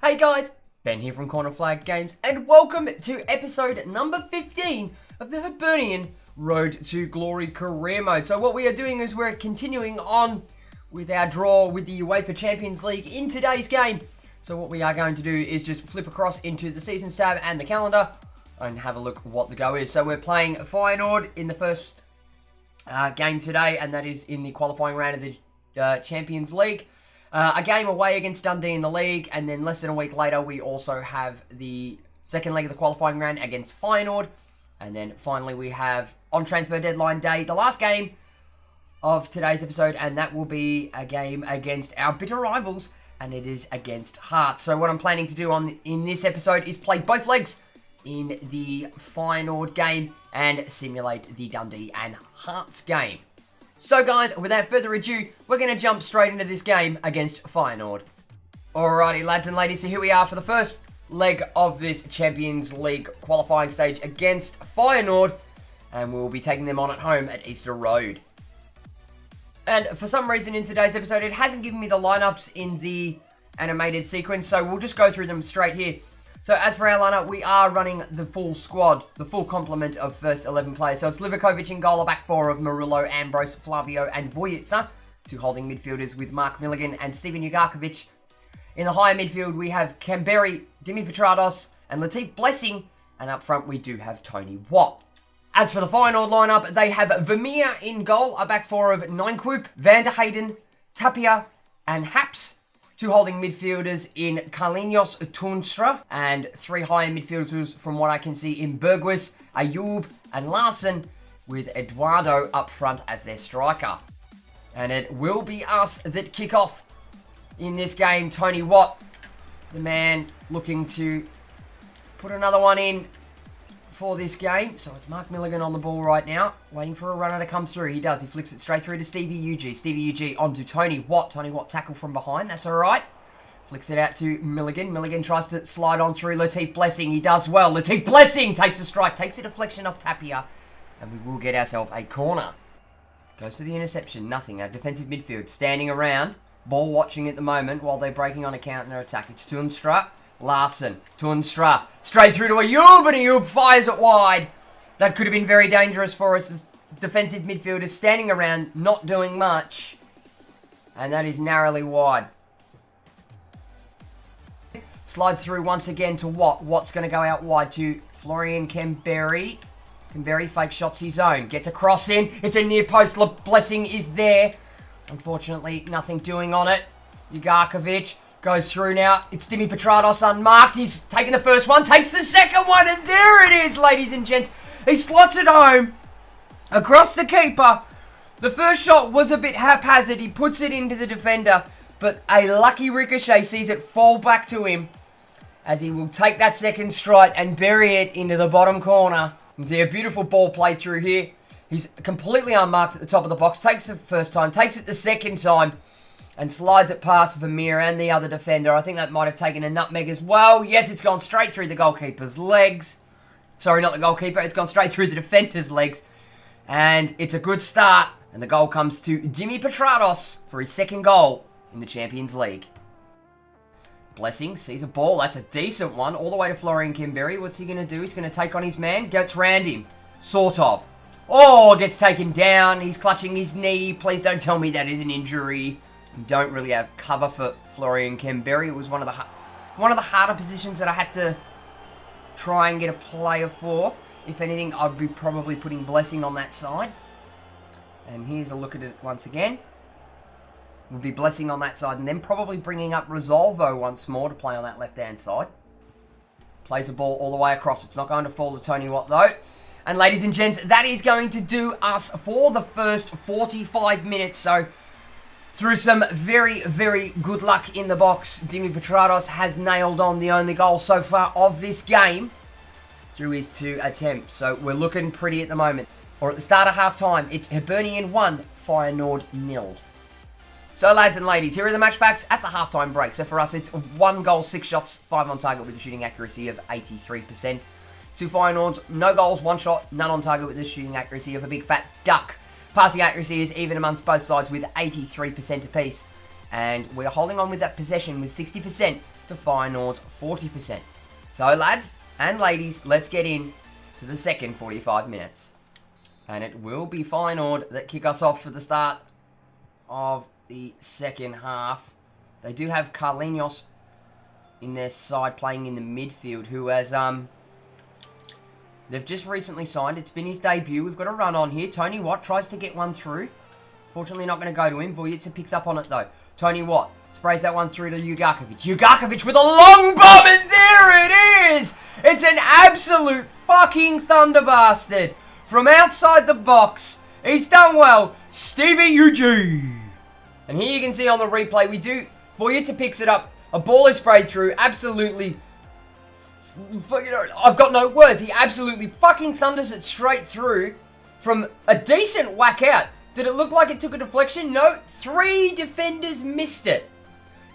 Hey guys, Ben here from Corner Flag Games, and welcome to episode number 15 of the Hibernian Road to Glory career mode. So what we are doing is we're continuing on with our draw with the UEFA Champions League in today's game. So what we are going to do is just flip across into the Seasons tab and the calendar and have a look what the go is. So we're playing Feyenoord in the first game today, and that is in the qualifying round of the Champions League. A game away against Dundee in the league, and then less than a week later we also have the second leg of the qualifying round against Feyenoord. And then finally we have, on transfer deadline day, the last game of today's episode, and that will be a game against our bitter rivals, and it is against Hearts. So what I'm planning to do in this episode is play both legs in the Feyenoord game and simulate the Dundee and Hearts game. So guys, without further ado, we're going to jump straight into this game against Feyenoord. Alrighty lads and ladies, so here we are for the first leg of this Champions League qualifying stage against Feyenoord, and we'll be taking them on at home at Easter Road. And for some reason in today's episode, it hasn't given me the lineups in the animated sequence, so we'll just go through them straight here. So as for our lineup, we are running the full squad, the full complement of first 11 players. So it's Livakovic in goal, a back four of Murillo, Ambrose, Flavio and Vojica. Two holding midfielders with Mark Milligan and Steven Ugarkovic. In the higher midfield, we have Kamberi, Dimi Petrados and Latif Blessing. And up front, we do have Tony Watt. As for the Feyenoord lineup, they have Vermeer in goal, a back four of Nijenkoop, Van der Heyden, Tapia and Haps. Two holding midfielders in Carlinhos Toornstra, and three higher midfielders from what I can see in Berghuis, Ayoub and Larsen, with Eduardo up front as their striker. And it will be us that kick off in this game. Tony Watt, the man looking to put another one in for this game. So it's Mark Milligan on the ball right now, waiting for a runner to come through. He does. He flicks it straight through to Stevie UG. Stevie UG onto Tony Watt. Tony Watt tackle from behind. That's all right. Flicks it out to Milligan. Milligan tries to slide on through Latif Blessing. He does well. Latif Blessing takes a strike. Takes a deflection off Tapia. And we will get ourselves a corner. Goes for the interception. Nothing. Our defensive midfield standing around. Ball watching at the moment while they're breaking on a counter attack. It's Toornstra. Larsen, Toornstra, straight through to Ayoub, and Ayoub fires it wide. That could have been very dangerous for us as defensive midfielders standing around, not doing much. And that is narrowly wide. Slides through once again to Watt. Watt's going to go out wide to Florian Kamberi. Kamberi fake shots his own. Gets a cross in. It's a near post. Blessing is there. Unfortunately, nothing doing on it. Ugarkovic goes through now. It's Dimi Petrados unmarked. He's taken the first one, takes the second one, and there it is, ladies and gents. He slots it home across the keeper. The first shot was a bit haphazard. He puts it into the defender, but a lucky ricochet sees it fall back to him as he will take that second strike and bury it into the bottom corner. You see a beautiful ball played through here. He's completely unmarked at the top of the box. Takes it the first time, takes it the second time, and slides it past Vermeer and the other defender. I think that might have taken a nutmeg as well. Yes, it's gone straight through the goalkeeper's legs. Sorry, not the goalkeeper. It's gone straight through the defender's legs. And it's a good start. And the goal comes to Dimi Petrados for his second goal in the Champions League. Blessing sees a ball. That's a decent one. All the way to Florian Kamberi. What's he going to do? He's going to take on his man. Gets round him. Sort of. Oh, gets taken down. He's clutching his knee. Please don't tell me that is an injury. We don't really have cover for Florian Kamberi. It was one of the harder positions that I had to try and get a player for. If anything, I'd be probably putting Blessing on that side. And here's a look at it once again. We'll be Blessing on that side, and then probably bringing up Risolvo once more to play on that left-hand side. Plays the ball all the way across. It's not going to fall to Tony Watt, though. And ladies and gents, that is going to do us for the first 45 minutes. So through some very, very good luck in the box, Dimi Petrados has nailed on the only goal so far of this game through his two attempts. So we're looking pretty at the moment. Or at the start of half-time, it's Hibernian 1, Feyenoord 0. So lads and ladies, here are the match facts at the half-time break. So for us, it's 1 goal, 6 shots, 5 on target with a shooting accuracy of 83%. To Feyenoord's, no goals, 1 shot, none on target with a shooting accuracy of a big fat duck. Passing accuracy is even amongst both sides with 83% apiece. And we're holding on with that possession with 60% to Feyenoord's 40%. So lads and ladies, let's get in to the second 45 minutes. And it will be Feyenoord that kick us off for the start of the second half. They do have Carlinhos in their side playing in the midfield, who has, they've just recently signed. It's been his debut. We've got a run on here. Tony Watt tries to get one through. Fortunately, not going to go to him. Vujicic picks up on it, though. Tony Watt sprays that one through to Ugarkovic. Ugarkovic with a long bomb, and there it is! It's an absolute fucking thunder bastard. From outside the box, he's done well. Stevie UG. And here you can see on the replay, Vujicic picks it up. A ball is sprayed through, absolutely, I've got no words. He absolutely fucking thunders it straight through from a decent whack out. Did it look like it took a deflection? No, 3 defenders missed it.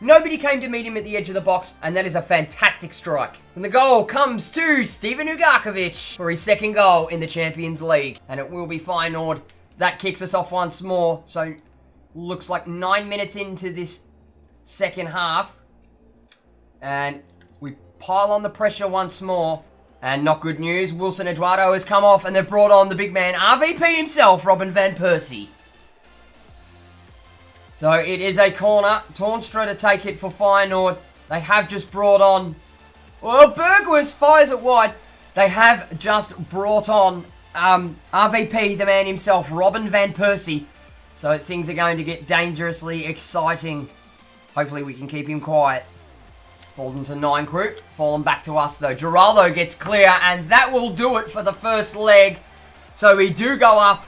Nobody came to meet him at the edge of the box, and that is a fantastic strike. And the goal comes to Steven Ugarkovic for his second goal in the Champions League. And it will be Feyenoord. That kicks us off once more. So, looks like 9 minutes into this second half. And we pile on the pressure once more. And not good news, Wilson Eduardo has come off and they've brought on the big man, RVP himself, Robin van Persie. So it is a corner. Toornstra to take it for Feyenoord. They have just brought on... Well, Berghuis fires it wide. They have just brought on RVP, the man himself, Robin van Persie. So things are going to get dangerously exciting. Hopefully we can keep him quiet. Fallen to 9 group. Fallen back to us though. Geraldo gets clear and that will do it for the first leg. So we do go up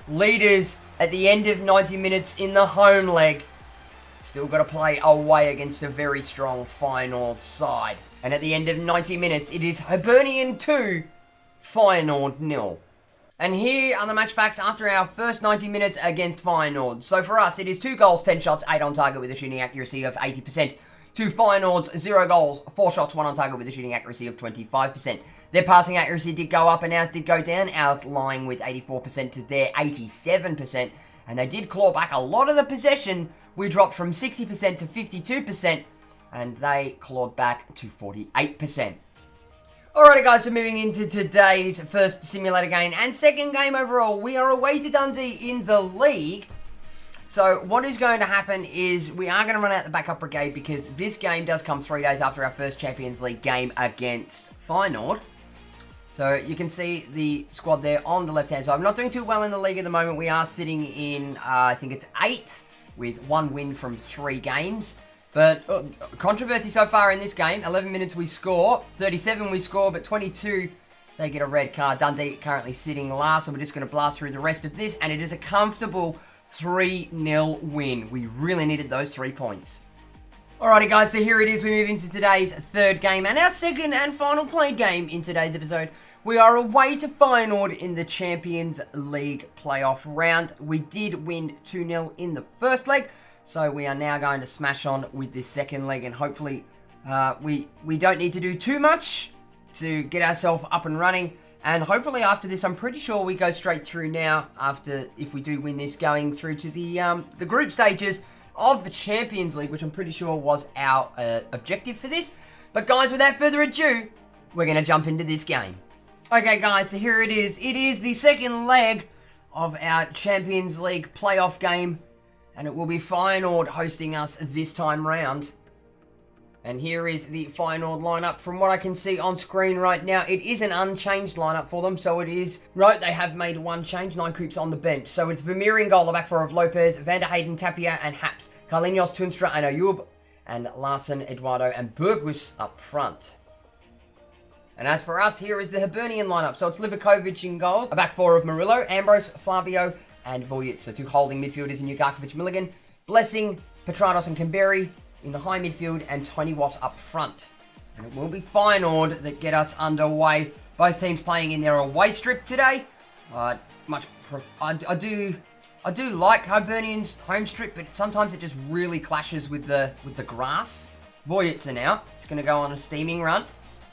leaders at the end of 90 minutes in the home leg. Still got to play away against a very strong Feyenoord side. And at the end of 90 minutes, it is Hibernian 2, Feyenoord 0. And here are the match facts after our first 90 minutes against Feyenoord. So for us, it is 2 goals, 10 shots, 8 on target with a shooting accuracy of 80%. To Feyenoord's 0 goals, 4 shots, 1 on target with a shooting accuracy of 25%. Their passing accuracy did go up and ours did go down. Ours lying with 84% to their 87%. And they did claw back a lot of the possession. We dropped from 60% to 52%. And they clawed back to 48%. Alrighty guys, so moving into today's first simulator game and second game overall. We are away to Dundee in the league. So what is going to happen is we are going to run out the backup brigade because this game does come 3 days after our first Champions League game against Feyenoord. So you can see the squad there on the left-hand side. I'm not doing too well in the league at the moment. We are sitting in, I think it's 8th with 1 win from 3 games. But controversy so far in this game. 11 minutes we score, 37 we score, but 22 they get a red card. Dundee currently sitting last, so we're just going to blast through the rest of this. And it is a comfortable 3-0 win. We really needed those 3 points. Alrighty guys, so here it is. We move into today's third game and our second and final played game in today's episode. We are away to Feyenoord in the Champions League playoff round. We did win 2-0 in the first leg, so we are now going to smash on with this second leg and hopefully we don't need to do too much to get ourselves up and running. And hopefully after this, I'm pretty sure we go straight through now after, if we do win this, going through to the group stages of the Champions League, which I'm pretty sure was our objective for this. But guys, without further ado, we're going to jump into this game. Okay guys, so here it is. It is the second leg of our Champions League playoff game. And it will be Feyenoord hosting us this time round. And here is the Feyenoord lineup. From what I can see on screen right now, it is an unchanged lineup for them. So it is, right, they have made 1 change, 9 Coops on the bench. So it's Vermeer in goal, the back 4 of Lopez, Van der Heyden, Tapia, and Haps. Carlinhos, Toornstra, and Ayub. And Larsen, Eduardo, and Berghuis up front. And as for us, here is the Hibernian lineup. So it's Livakovic in goal, a back 4 of Murillo, Ambrose, Flavio, and Vujicic. So 2 holding midfielders in Ugarkovic, Milligan, Blessing, Petranos, and Kamberi in the high midfield, and 20 Watt up front. And it will be Feyenoord that get us underway. Both teams playing in their away strip today. I do like Hibernian's home strip, but sometimes it just really clashes with the grass. Vujicic now. It's going to go on a steaming run.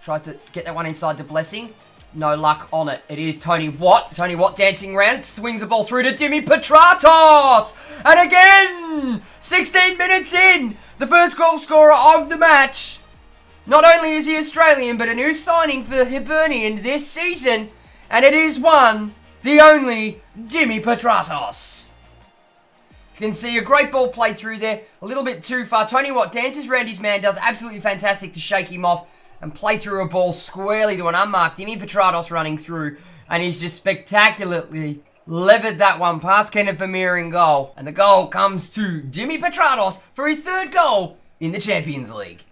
Tries to get that one inside to Blessing. No luck on it. It is Tony Watt. Tony Watt dancing around. It swings the ball through to Dimi Petratos. And again, 16 minutes in, the first goal scorer of the match Not only is he Australian, but a new signing for Hibernian this season. And it is one, the only, Jimmy Petratos. You can see a great ball played through there. A little bit too far. Tony Watt dances around his man, does absolutely fantastic to shake him off and play through a ball squarely to an unmarked Jimmy Petratos running through. And he's just spectacularly levered that one past Kenneth Vermeer in goal. And the goal comes to Jimmy Petratos for his third goal in the Champions League.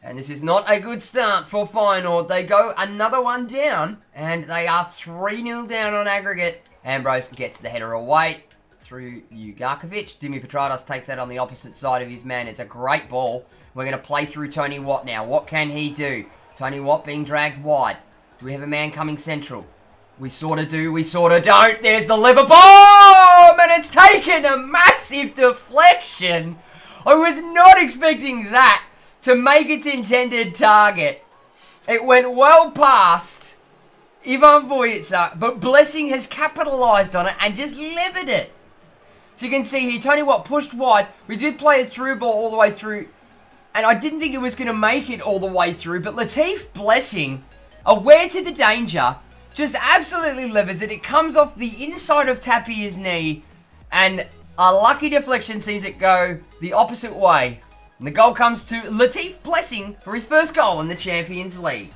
And this is not a good start for Feyenoord. They go another one down, and they are 3-0 down on aggregate. Ambrose gets the header away through Ugarkovic. Jimmy Petratos takes that on the opposite side of his man. It's a great ball. We're going to play through Tony Watt now. What can he do? Tony Watt being dragged wide. Do we have a man coming central? We sort of do, we sort of don't. There's the liver bomb! And it's taken a massive deflection. I was not expecting that to make its intended target. It went well past Ivan Vojica, but Blessing has capitalised on it and just levered it. So you can see here, Tony Watt pushed wide. We did play a through ball all the way through, and I didn't think it was going to make it all the way through, but Latif Blessing, aware to the danger, just absolutely levers it. It comes off the inside of Tappier's knee, and a lucky deflection sees it go the opposite way. And the goal comes to Latif Blessing for his first goal in the Champions League.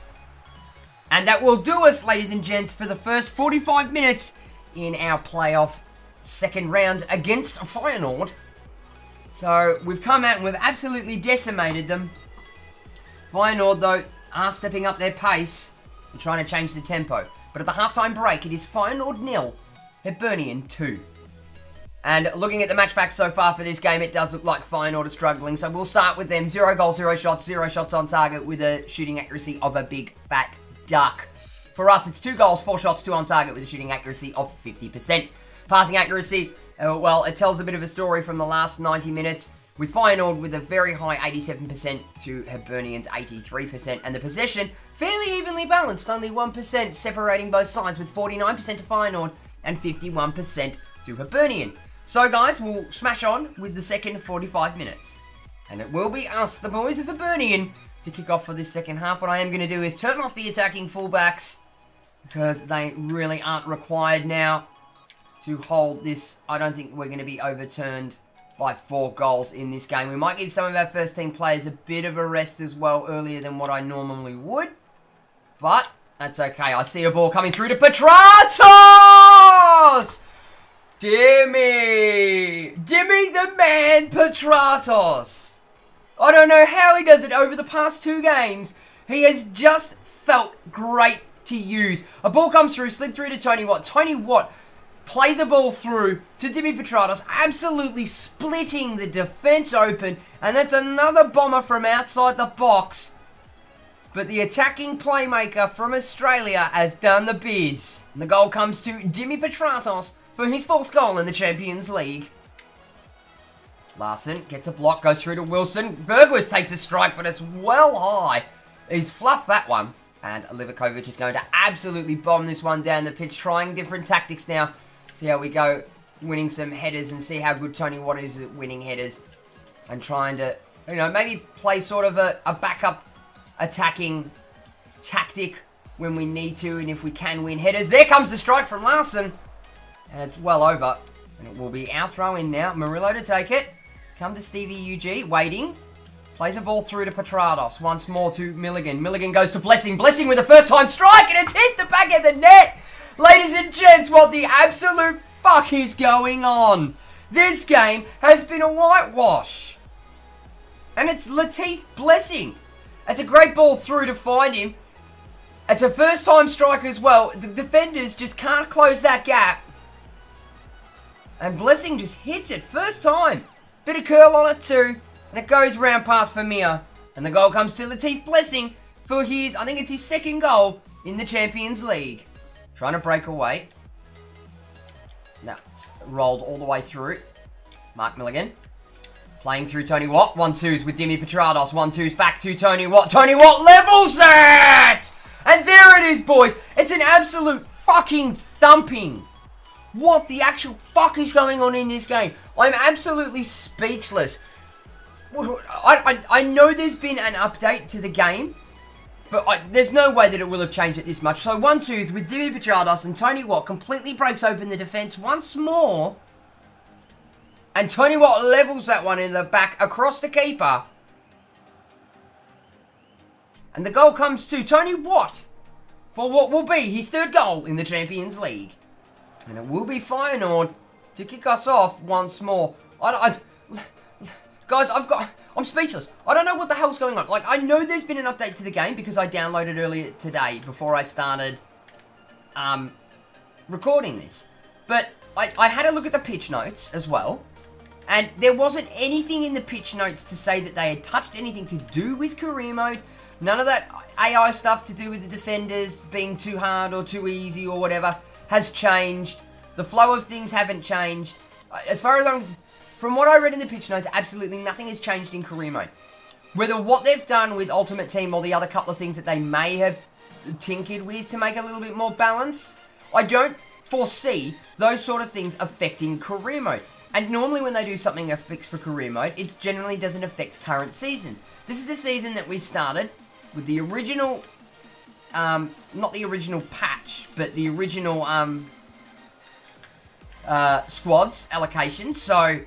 And that will do us, ladies and gents, for the first 45 minutes in our playoff second round against Feyenoord. So we've come out and we've absolutely decimated them. Feyenoord, though, are stepping up their pace and trying to change the tempo. But at the halftime break, it is Feyenoord 0, Hibernian 2. And looking at the match back so far for this game, it does look like Feyenoord are struggling. So we'll start with them. 0 goals, 0 shots, 0 shots on target with a shooting accuracy of a big fat duck. For us, it's 2 goals, 4 shots, 2 on target with a shooting accuracy of 50%. Passing accuracy, well, it tells a bit of a story from the last 90 minutes. With Feyenoord with a very high 87% to Hibernian's 83%. And the possession, fairly evenly balanced. Only 1% separating both sides with 49% to Feyenoord and 51% to Hibernian. So guys, we'll smash on with the second 45 minutes. And it will be us, the boys of Hibernian, to kick off for this second half. What I am going to do is turn off the attacking fullbacks, because they really aren't required now to hold this. I don't think we're going to be overturned by 4 goals in this game. We might give some of our first team players a bit of a rest as well earlier than what I normally would. But that's okay. I see a ball coming through to Petratos! Dimmy the man, Petratos. I don't know how he does it over the past 2 games. He has just felt great to use. A ball comes through, slid through to Tony Watt. Tony Watt plays a ball through to Jimmy Petratos, absolutely splitting the defence open. And that's another bomber from outside the box. But the attacking playmaker from Australia has done the biz. And the goal comes to Jimmy Petratos for his 4th goal in the Champions League. Larson gets a block, goes through to Wilson. Bergwijn takes a strike, but it's well high. He's fluffed that one. And Livakovic is going to absolutely bomb this one down the pitch, trying different tactics now. See how we go, winning some headers, and see how good Tony Watt is at winning headers. And trying to, you know, maybe play sort of a backup attacking tactic when we need to, and if we can win headers. There comes the strike from Larson. And it's well over. And it will be our throw in now. Murillo to take it. It's come to Stevie UG, waiting. Plays a ball through to Petratos. Once more to Milligan. Milligan goes to Blessing. Blessing with a first-time strike, and it's hit the back of the net. Ladies and gents, what the absolute fuck is going on? This game has been a whitewash. And it's Latif Blessing. It's a great ball through to find him. It's a first-time strike as well. The defenders just can't close that gap. And Blessing just hits it first time. Bit of curl on it too. And it goes round past Vermeer. And the goal comes to Latif Blessing for his, I think it's his 2nd goal in the Champions League. Trying to break away. No, it's rolled all the way through. Mark Milligan. Playing through Tony Watt. 1-2s with Jimmy Petratos. 1-2s back to Tony Watt. Tony Watt levels it! And there it is, boys. It's an absolute fucking thumping. What the actual fuck is going on in this game? I'm absolutely speechless. I know there's been an update to the game, but there's no way that it will have changed it this much. So 1-2s with Dimi Petrados, and Tony Watt completely breaks open the defense once more. And Tony Watt levels that one in the back across the keeper. And the goal comes to Tony Watt for what will be his third goal in the Champions League. And it will be Feyenoord to kick us off once more. Guys, I'm speechless. I don't know what the hell's going on. Like, I know there's been an update to the game because I downloaded earlier today before I started recording this. But I had a look at the pitch notes as well. And there wasn't anything in the pitch notes to say that they had touched anything to do with career mode. None of that AI stuff to do with the defenders being too hard or too easy or whatever has changed. The flow of things haven't changed. As far as from what I read in the pitch notes, absolutely nothing has changed in career mode. Whether what they've done with Ultimate Team or the other couple of things that they may have tinkered with to make it a little bit more balanced, I don't foresee those sort of things affecting career mode. And normally when they do something affixed for career mode, it generally doesn't affect current seasons. This is the season that we started with the original, not the original patch, but the original squads allocation. So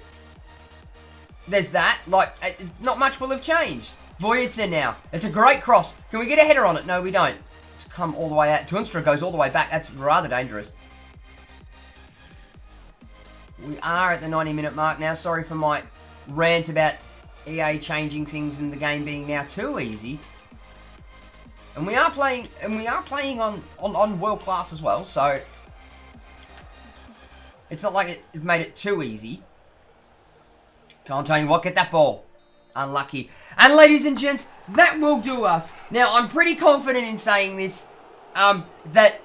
there's that. Like, not much will have changed. Voyitzer now. It's a great cross. Can we get a header on it? No, we don't. It's come all the way out. Tunstra goes all the way back. That's rather dangerous. We are at the 90-minute mark now. Sorry for my rant about EA changing things and the game being now too easy. And we are playing on world class as well, so it's not like it made it too easy. Come on, Tony Watt, get that ball. Unlucky. And ladies and gents, that will do us. Now, I'm pretty confident in saying this, that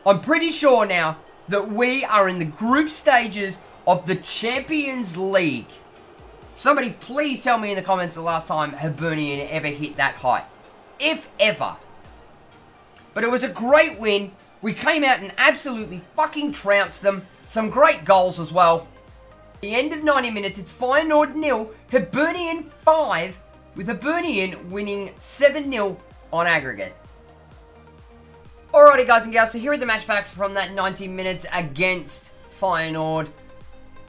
I'm pretty sure now that we are in the group stages of the Champions League. Somebody please tell me in the comments the last time Hibernian ever hit that height. If ever. But it was a great win. We came out and absolutely fucking trounced them. Some great goals as well. At the end of 90 minutes, it's Feyenoord 0, Hibernian 5, with Hibernian winning 7-0 on aggregate. Alrighty guys and gals, so here are the match facts from that 90 minutes against Feyenoord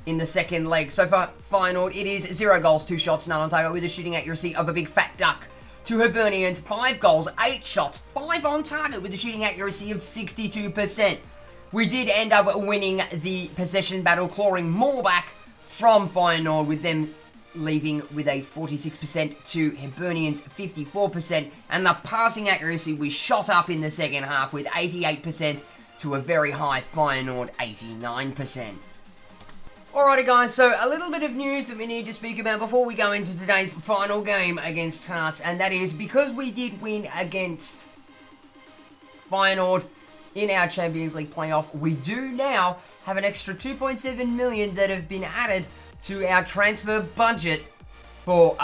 in the second leg. So for Feyenoord, it is 0 goals, 2 shots, none on target with a shooting accuracy of a big fat duck. To Hibernians, 5 goals, 8 shots, 5 on target with a shooting accuracy of 62%. We did end up winning the possession battle, clawing more back from Feyenoord, with them leaving with a 46% to Hibernians 54%, and the passing accuracy we shot up in the second half with 88% to a very high Feyenoord 89%. Alrighty guys, so a little bit of news that we need to speak about before we go into today's final game against Hearts, and that is because we did win against Feyenoord in our Champions League playoff, we do now have an extra 2.7 million that have been added to our transfer budget for,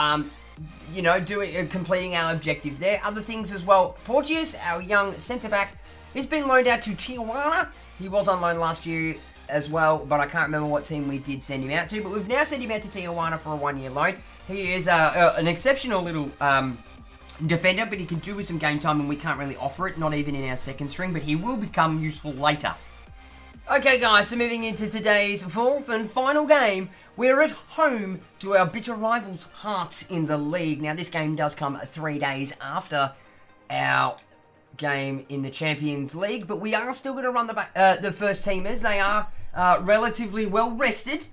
completing our objective there. Other things as well. Porteous, our young centre-back, has been loaned out to Tijuana. He was on loan last year as well, but I can't remember what team we did send him out to. But we've now sent him out to Tijuana for a 1-year loan. He is an exceptional little defender, but he can do with some game time, and we can't really offer it, not even in our second string, but he will become useful later. Okay guys, so moving into today's fourth and final game, we're at home to our bitter rivals Hearts in the league. Now this game does come 3 days after our game in the Champions League, but we are still going to run the first teamers. They are relatively well rested,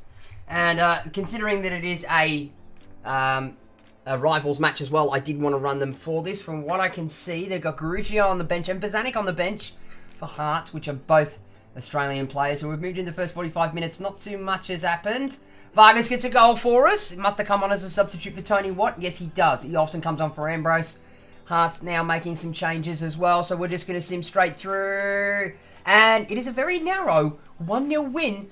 and considering that it is a rivals match as well, I did want to run them for this. From what I can see, they've got Garufia on the bench and Bazanik on the bench for Hearts, which are both Australian players. So we've moved in the first 45 minutes. Not too much has happened. Vargas gets a goal for us. It must have come on as a substitute for Tony Watt. Yes, he does. He often comes on for Ambrose. Hearts now making some changes as well. So we're just going to sim straight through. And it is a very narrow 1-0 win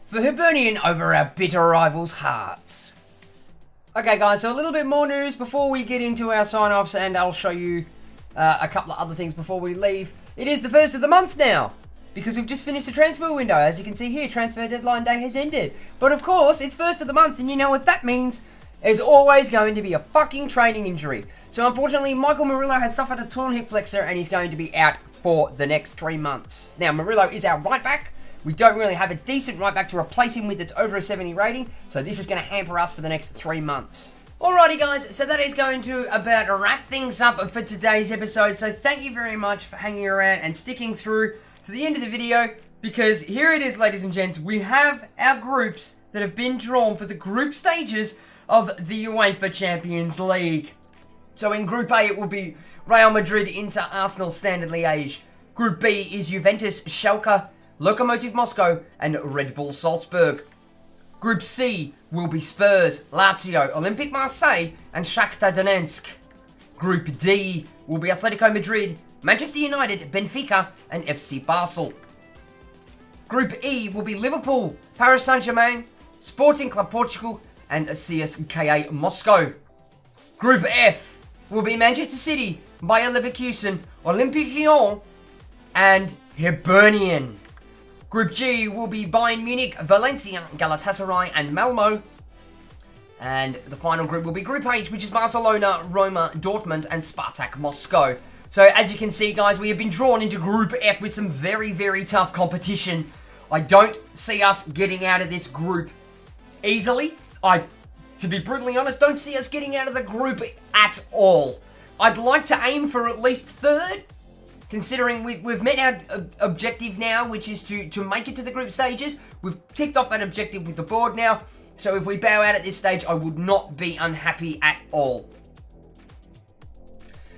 for Hibernian over our bitter rivals Hearts. Okay guys, so a little bit more news before we get into our sign-offs, and I'll show you a couple of other things before we leave. It is the first of the month now, because we've just finished the transfer window. As you can see here, transfer deadline day has ended. But of course, it's first of the month, and you know what that means. there's always going to be a fucking training injury. So unfortunately, Michael Murillo has suffered a torn hip flexor and he's going to be out for the next 3 months. Now, Murillo is our right back. We don't really have a decent right back to replace him with that's over a 70 rating, so this is going to hamper us for the next 3 months. Alrighty guys, so that is going to about wrap things up for today's episode. So thank you very much for hanging around and sticking through to the end of the video, because here it is, ladies and gents. We have our groups that have been drawn for the group stages of the UEFA Champions League. So in Group A it will be Real Madrid, Inter, Arsenal, Standard Liège. Group B is Juventus, Schalke, Lokomotiv Moscow and Red Bull Salzburg. Group C will be Spurs, Lazio, Olympique Marseille and Shakhtar Donetsk. Group D will be Atletico Madrid, Manchester United, Benfica and FC Basel. Group E will be Liverpool, Paris Saint-Germain, Sporting Club Portugal and CSKA Moscow. Group F will be Manchester City, Bayer Leverkusen, Olympique Lyon and Hibernian. Group G will be Bayern Munich, Valencia, Galatasaray and Malmo. And the final group will be Group H, which is Barcelona, Roma, Dortmund and Spartak Moscow. So as you can see guys, we have been drawn into Group F with some very, very tough competition. I don't see us getting out of this group easily. To be brutally honest, don't see us getting out of the group at all. I'd like to aim for at least third, considering we've met our objective now, which is to make it to the group stages. We've ticked off that objective with the board now, so if we bow out at this stage, I would not be unhappy at all.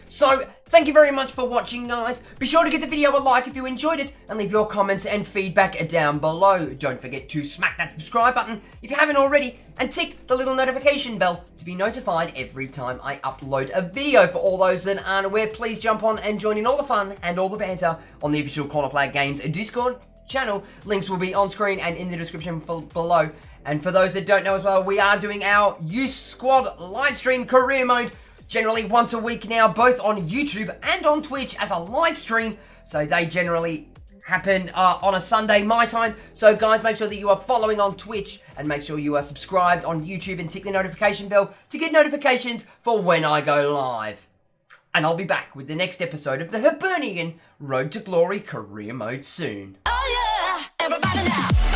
So, thank you very much for watching, guys. Be sure to give the video a like if you enjoyed it, and leave your comments and feedback down below. Don't forget to smack that subscribe button if you haven't already, and tick the little notification bell to be notified every time I upload a video. For all those that aren't aware, please jump on and join in all the fun and all the banter on the official Corner Flag Games Discord channel. Links will be on screen and in the description below. And for those that don't know as well, we are doing our Youth Squad live stream career mode, generally once a week now, both on YouTube and on Twitch as a live stream. So they generally happen on a Sunday, my time. So guys, make sure that you are following on Twitch and make sure you are subscribed on YouTube and tick the notification bell to get notifications for when I go live. And I'll be back with the next episode of the Hibernian Road to Glory career mode soon. Oh yeah, everybody now.